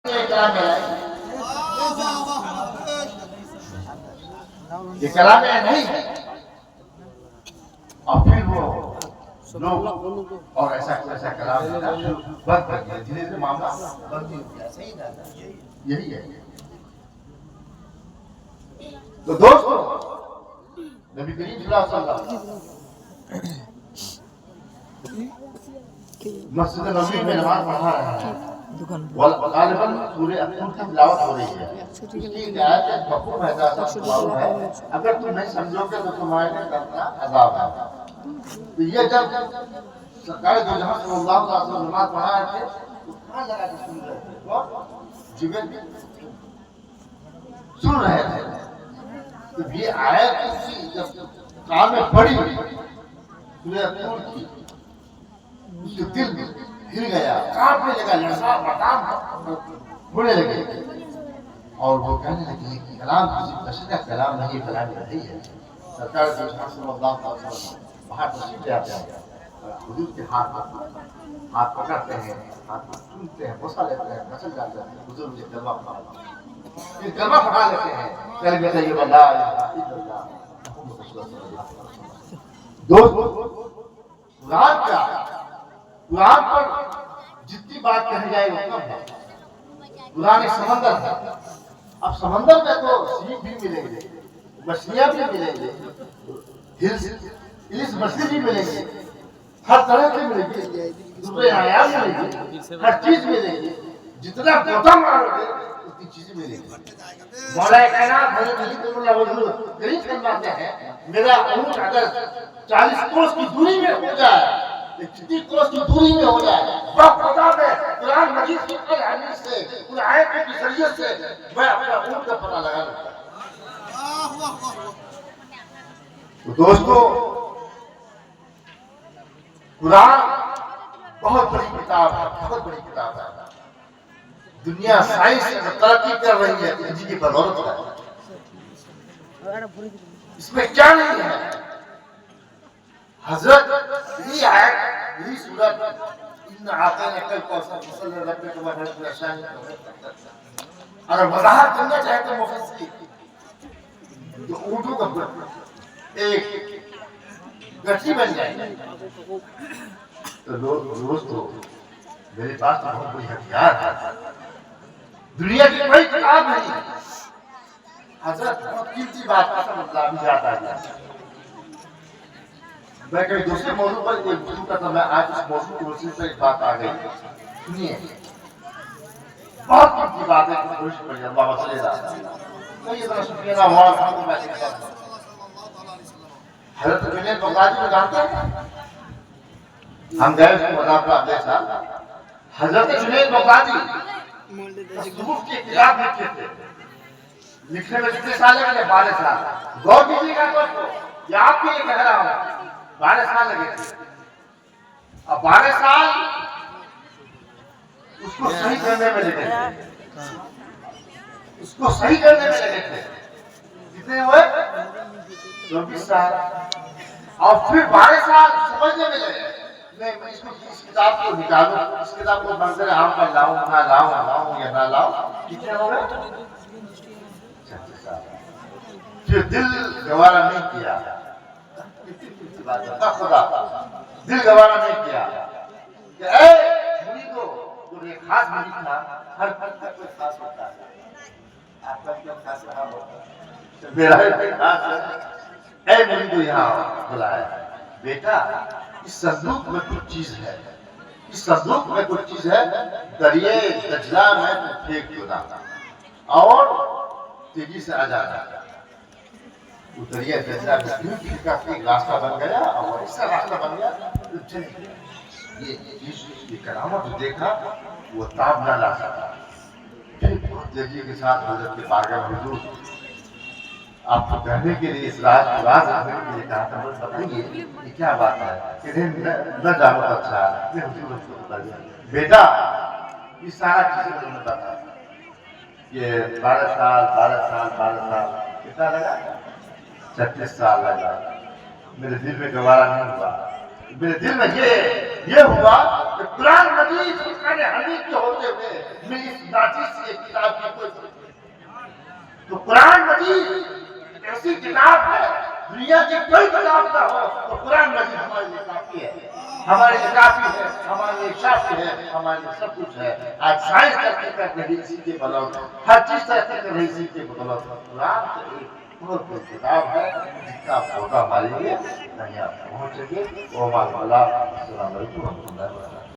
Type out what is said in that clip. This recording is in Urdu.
یہ کلام ہے نہیں، اور پھر وہ لوگ اور ایسا کلام بند کر دیا، دھیرے دھیرے معاملہ بند ہو گیا. صحیح نا؟ یہی ہے. تو دوستو، نبی کریم صلی اللہ علیہ وسلم مسجد نبوی میں نماز پڑھا رہا ہے، غالباً سورہ الطور کی تلاوت ہو رہی ہے. اس کی ہدایت ایک مفہوم ہے. اگر تم نہیں سمجھو گے تو تمہارے لیے کرنا عذاب ہے. تو یہ جب سرکار دو جہاں صلی اللہ علیہ وسلم نماز پڑھا رہے تھے تو کہاں لگا کے سن رہے تھے، اور جبریل سن رہے تھے. تو یہ آیت جب کان میں پڑی سورہ الطور کی، اس کے دل ہل گیا، کانپنے لگا، لرزا بردام ہونے لگے، اور وہ کہنے لگے کہ کلام کسی بشر کا کلام نہیں، کلام الہی ہے. سرکار صلی اللہ علیہ وسلم باہر تشریف لے آتے ہیں، حضور کے ہاتھ پکڑتے ہیں، ہاتھ چومتے ہیں، بوسہ لیتے ہیں، مسل جاتے ہیں. حضور مجھے کلمہ پڑھا، یہ کلمہ پڑھا لیتے ہیں، کلمہ طیبہ لا الہ الا اللہ محمد رسول اللہ صلی اللہ علیہ وسلم. دوست، قرآن کیا؟ قرآن پر جتنی بات کہی جائے وہ کم ہے. قرآن ایک سمندر ہے. اب سمندر میں تو سیپ بھی ملیں گے، مچھلیاں بھی ملیں گے، ہلس مچھلی بھی ملیں گے، ہر طرح کی ملیں گے، دوسرے حیات ملیں گے، ہر چیز ملیں گی. جتنا گوتا مارو گے اتنی چیزیں ملیں گی. مولا کائنات حضرت علی کرم اللہ وجہہ غریب فرماتے ہیں، میرا اونٹ اگر 40 کوس کی دوری میں ہو جائے، کتنی کوس کی دوری میں ہو جائے، خدا میں قرآن مجید کی ہر حدیث سے، ان آیتوں کی ذریعے سے میں اپنا اونٹ کا پتہ لگا لوں. تو دوستو، قرآن بہت بڑی کتاب ہے، بہت بڑی کتاب ہے. دنیا سائنس ترقی کر رہی ہے جن کی بدولت ہے. اس میں کیا نہیں ہے؟ حضرت یہ آیت، یہ سورت ان اعطیناک الکوثر فصل لربک وانحر، اگر وضاحت کرنا چاہتے ہیں مفسرین تو اردو کا ایک گٹھی بن جائے. تو دوستو، میرے پاس تو بہت بڑی ہتھیار ہے، دنیا کی کوئی کتاب نہیں. حضرت بہت قیمتی بات قسم اللہ ابھی یاد آ گیا. میں کئی دوسرے موضوع پر ایک گفتگو کرتا تھا، میں آج اس موضوع کی وسیلے سے ایک بات آ گئی. سنیے، بہت قیمتی بات ہے، کوشش کریے. اللہ صلی اللہ علیہ وسلم تو یہ ذرا شکریہ نہ ہوا ہم کو میں سکتا ہوں. حضرت جنید بغدادی کو جانتے ہیں؟ ہم گئے اس کو مذاق کا اگلے سال. حضرت جنید بغدادی تصوف کی کتاب لکھتے تھے. لکھنے میں کتنے سال لگے؟ 12 سال. غور کیجیے گا دوستو، یہ آپ کے لیے کہہ رہا ہوں، 12 سال لگے تھے. اب 12 سال اس کو صحیح کرنے میں لگے تھے، اس کو صحیح کرنے میں لگے تھے. کتنے ہوئے؟ 24 سال. اور پھر 12 سال سمجھنے میں لگے. میں اس کتاب کو نکالوں، اس کتاب کو منظر عام پر لاؤں، نہ لاؤں یا نہ لاؤں. کتنے ہو گئے؟ 36 سال. پھر دل گوارا نہیں کیا، خدا دل گوارا نہیں کیا کہ اے مریدو، جو ایک خاص مرید تھا، ہر فرد کا کوئی خاص ہوتا ہے. آپ کا کیا خاص رہا ہوگا؟ میرا کوئی خاص ہے. اے مریدو، یہاں بلایا، بیٹا اس صندوق میں کچھ چیز ہے، اس صندوق میں کچھ چیز ہے، دریائے دجلہ میں تو پھینک دو نا اور تیزی سے آ جانا. وہ دریائے دجلہ میں پھینکا، ایک راستہ بن گیا اور ایسا راستہ بن گیا تو چل گیا. یہ کرامت دیکھا وہ تاب نہ لا سکا. پھر بہت تیزی کے ساتھ حضرت کے بارگاہ میں حضور آپ کو کہنے کے لیے اس راز رکھنے کے لیے کہا تھا. بتائیے یہ کیا بات ہے؟ کہ نہ جانو تو اچھا ہے. میں حضور کو بتا دیا، بیٹا یہ سارا چیزیں مجھے بتا. یہ 12 سال کتنا لگا؟ 36 سال لگا. میرے دل میں گوارا نہیں ہوا. میرے دل میں یہ ہوا کہ قرآن مجید فرقان حمید کے ہوتے ہوئے میں اس ناچیز کی کتاب کی کوئی تو قرآن مجید ایسی کتاب ہے دنیا کی کوئی کتاب نہ ہو تو قرآن مجید ہمارے لیے کافی ہے، ہمارے لیے کافی ہے، ہمارے لیے شافی ہے، ہمارے لیے سب کچھ ہے۔ آج سائنس ترقی کر رہی اسی کے بدولت، ہر چیز ترقی کر رہی اسی کے بدولت، قرآن تو ایک بہت بڑی کتاب ہے جس کا پودا ہمارے لیے نہیں آپ پہنچ سکے۔ السلام علیکم و رحمۃ اللہ وبرکاتہ۔